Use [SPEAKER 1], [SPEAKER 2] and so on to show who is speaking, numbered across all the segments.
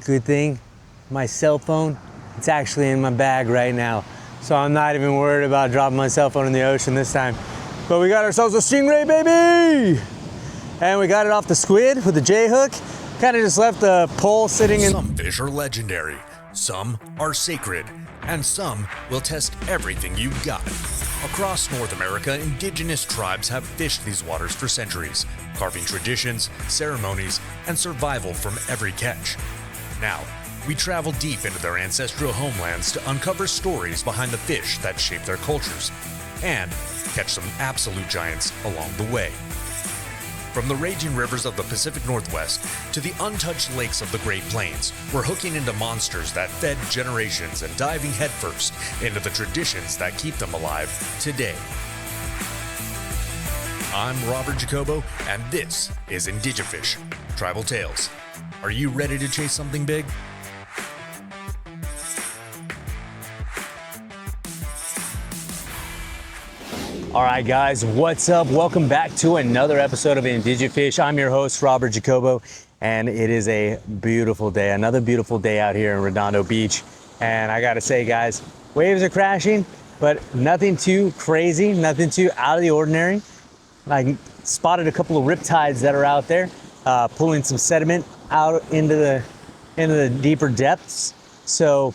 [SPEAKER 1] Good thing, my cell phone, it's actually in my bag right now. So I'm not even worried about dropping my cell phone in the ocean this time. But we got ourselves a Stingray, baby! And we got it off the squid with the J-hook. Kind of just left the pole sitting in.
[SPEAKER 2] Some fish are legendary, some are sacred, and some will test everything you've got. Across North America, indigenous tribes have fished these waters for centuries, carving traditions, ceremonies, and survival from every catch. Now, we travel deep into their ancestral homelands to uncover stories behind the fish that shape their cultures, and catch some absolute giants along the way. From the raging rivers of the Pacific Northwest to the untouched lakes of the Great Plains, we're hooking into monsters that fed generations and diving headfirst into the traditions that keep them alive today. I'm Robert Jacobo, and this is IndigeFish Tribal Tales. Are you ready to chase something big?
[SPEAKER 1] All right, guys, what's up? Welcome back to another episode of IndigeFish. I'm your host, Robert Jacobo, and it is a beautiful day, another beautiful day out here in Redondo Beach. And I gotta say, guys, waves are crashing, but nothing too crazy, nothing too out of the ordinary. I spotted a couple of riptides that are out there, pulling some sediment out into the deeper depths. So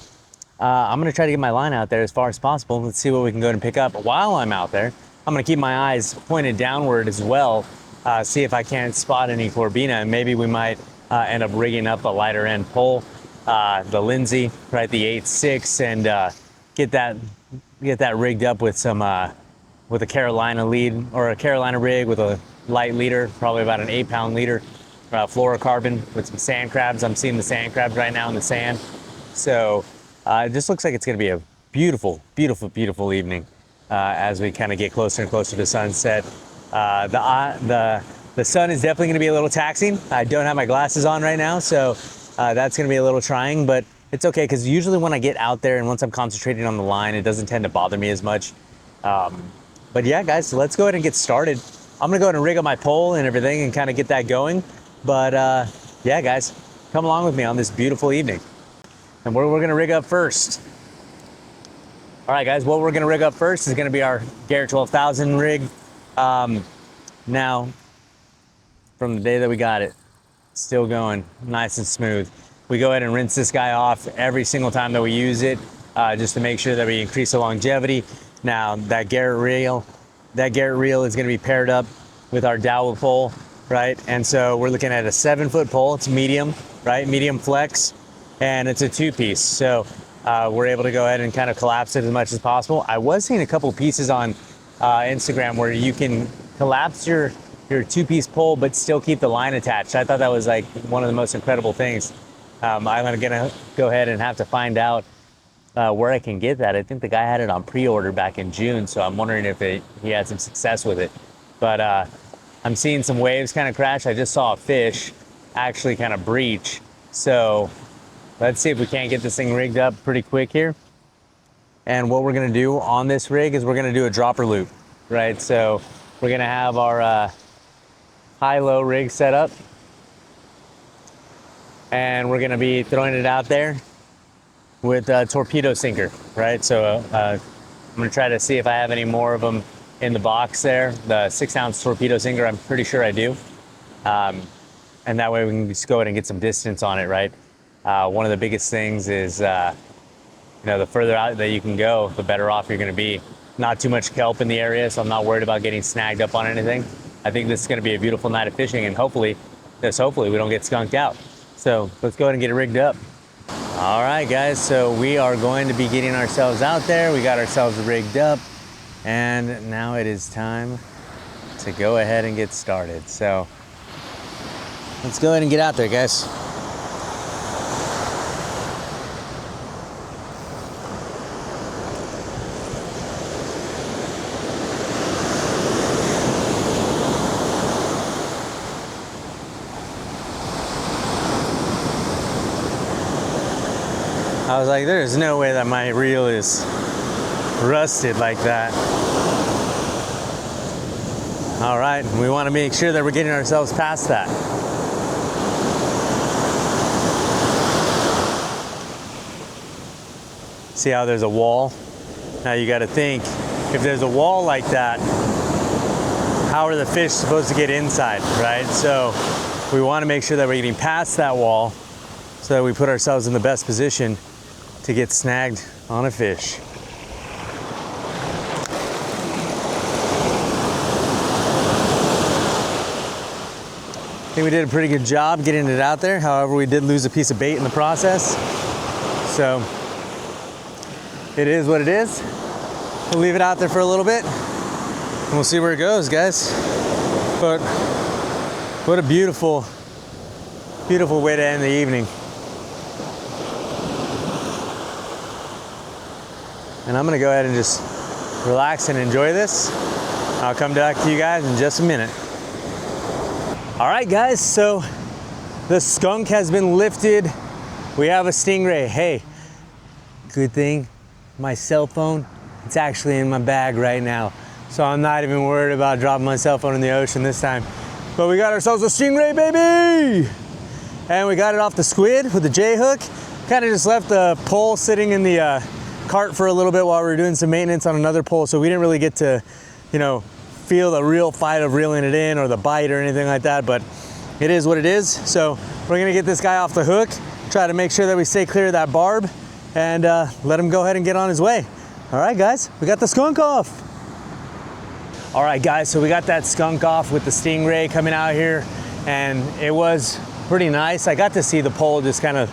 [SPEAKER 1] I'm gonna try to get my line out there as far as possible. Let's see what we can go and pick up. While I'm out there, I'm gonna keep my eyes pointed downward as well, see if I can't spot any Corbina, and maybe we might end up rigging up a lighter end pole, the Lindsay, right, the 8.6, and get that rigged up with some with a Carolina lead, or a Carolina rig with a light leader, probably about an 8-pound leader, fluorocarbon with some sand crabs. I'm seeing the sand crabs right now in the sand, so it just looks like it's gonna be a beautiful, beautiful, beautiful evening. As we kind of get closer and closer to sunset. The sun is definitely going to be a little taxing. I don't have my glasses on right now, so that's going to be a little trying, but it's okay, because usually when I get out there and once I'm concentrating on the line, it doesn't tend to bother me as much. But yeah, guys, so let's go ahead and get started. I'm going to go ahead and rig up my pole and everything and kind of get that going. But yeah, guys, come along with me on this beautiful evening. And where we're going to rig up first. All right, guys, what we're gonna rig up first is gonna be our Garrett 12,000 rig. Now, from the day that we got it, still going nice and smooth. We go ahead and rinse this guy off every single time that we use it, just to make sure that we increase the longevity. Now, that Garrett reel is gonna be paired up with our dowel pole, right? And so we're looking at a 7-foot pole. It's medium, right? Medium flex, and it's a 2-piece. So we're able to go ahead and kind of collapse it as much as possible. I was seeing a couple pieces on Instagram where you can collapse your 2-piece pole but still keep the line attached. I thought that was like one of the most incredible things. I'm gonna go ahead and have to find out where I can get that. I think the guy had it on pre-order back in June, so I'm wondering if he had some success with it. But I'm seeing some waves kind of crash. I just saw a fish actually kind of breach. So let's see if we can't get this thing rigged up pretty quick here. And what we're gonna do on this rig is we're gonna do a dropper loop, right? So we're gonna have our high-low rig set up, and we're gonna be throwing it out there with a torpedo sinker, right? So I'm gonna try to see if I have any more of them in the box there. The 6-ounce torpedo sinker, I'm pretty sure I do. And that way we can just go ahead and get some distance on it, right? One of the biggest things is, the further out that you can go, the better off you're going to be. Not too much kelp in the area, so I'm not worried about getting snagged up on anything. I think this is going to be a beautiful night of fishing, and hopefully we don't get skunked out. So let's go ahead and get it rigged up. All right, guys, so we are going to be getting ourselves out there. We got ourselves rigged up, and now it is time to go ahead and get started. So let's go ahead and get out there, guys. I was like, there's no way that my reel is rusted like that. All right, we want to make sure that we're getting ourselves past that. See how there's a wall? Now you gotta think, if there's a wall like that, how are the fish supposed to get inside, right? So we wanna make sure that we're getting past that wall so that we put ourselves in the best position to get snagged on a fish. I think we did a pretty good job getting it out there. However, we did lose a piece of bait in the process. So it is what it is. We'll leave it out there for a little bit and we'll see where it goes, guys. But what a beautiful, beautiful way to end the evening. And I'm gonna go ahead and just relax and enjoy this. I'll come back to you guys in just a minute. All right, guys, so the skunk has been lifted. We have a stingray. Hey, good thing, my cell phone, it's actually in my bag right now. So I'm not even worried about dropping my cell phone in the ocean this time. But we got ourselves a stingray, baby! And we got it off the squid with the J hook. Kind of just left the pole sitting in the cart for a little bit while we were doing some maintenance on another pole. So we didn't really get to, you know, feel the real fight of reeling it in or the bite or anything like that, but it is what it is. So we're gonna get this guy off the hook, try to make sure that we stay clear of that barb, and let him go ahead and get on his way. All right, guys, we got the skunk off. All right, guys, so we got that skunk off with the stingray coming out here, and it was pretty nice. I got to see the pole just kind of,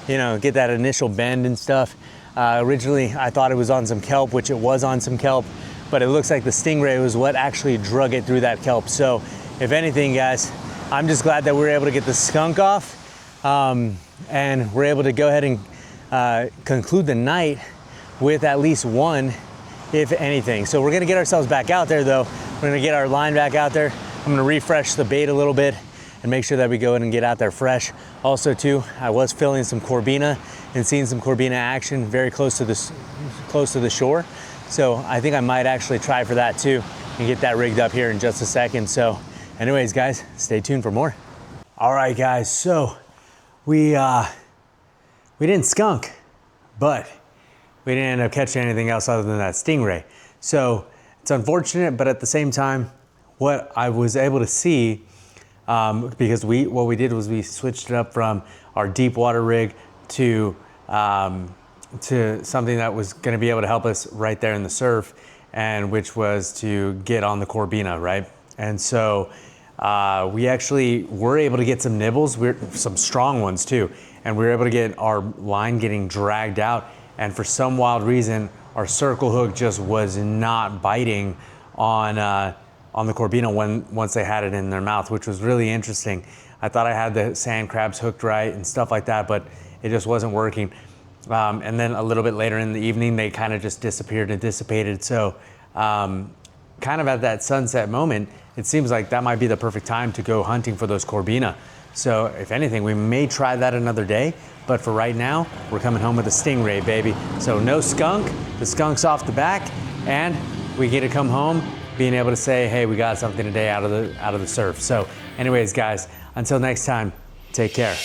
[SPEAKER 1] you know, get that initial bend and stuff. Originally, I thought it was on some kelp, which it was on some kelp, but it looks like the stingray was what actually drug it through that kelp. So if anything, guys, I'm just glad that we were able to get the skunk off, and we're able to go ahead and conclude the night with at least one, if anything. So we're gonna get ourselves back out there though. We're gonna get our line back out there. I'm gonna refresh the bait a little bit and make sure that we go in and get out there fresh. Also too, I was filling some corbina and seeing some corbina action very close to the shore. So I think I might actually try for that too and get that rigged up here in just a second. So anyways, guys, stay tuned for more. All right, guys, so we didn't skunk, but we didn't end up catching anything else other than that stingray. So it's unfortunate, but at the same time, what I was able to see, because what we did was we switched it up from our deep water rig to something that was going to be able to help us right there in the surf, and which was to get on the corbina, right? And so we actually were able to get some nibbles, some strong ones too, and we were able to get our line getting dragged out, and for some wild reason, our circle hook just was not biting on the corbina once they had it in their mouth, which was really interesting. I thought I had the sand crabs hooked right and stuff like that, but it just wasn't working. And then a little bit later in the evening, they kind of just disappeared and dissipated. So kind of at that sunset moment, it seems like that might be the perfect time to go hunting for those corbina. So if anything, we may try that another day, but for right now, we're coming home with a stingray, baby. So no skunk, the skunk's off the back, and we get to come home being able to say, hey, we got something today out of the surf. So anyways, guys, until next time, take care.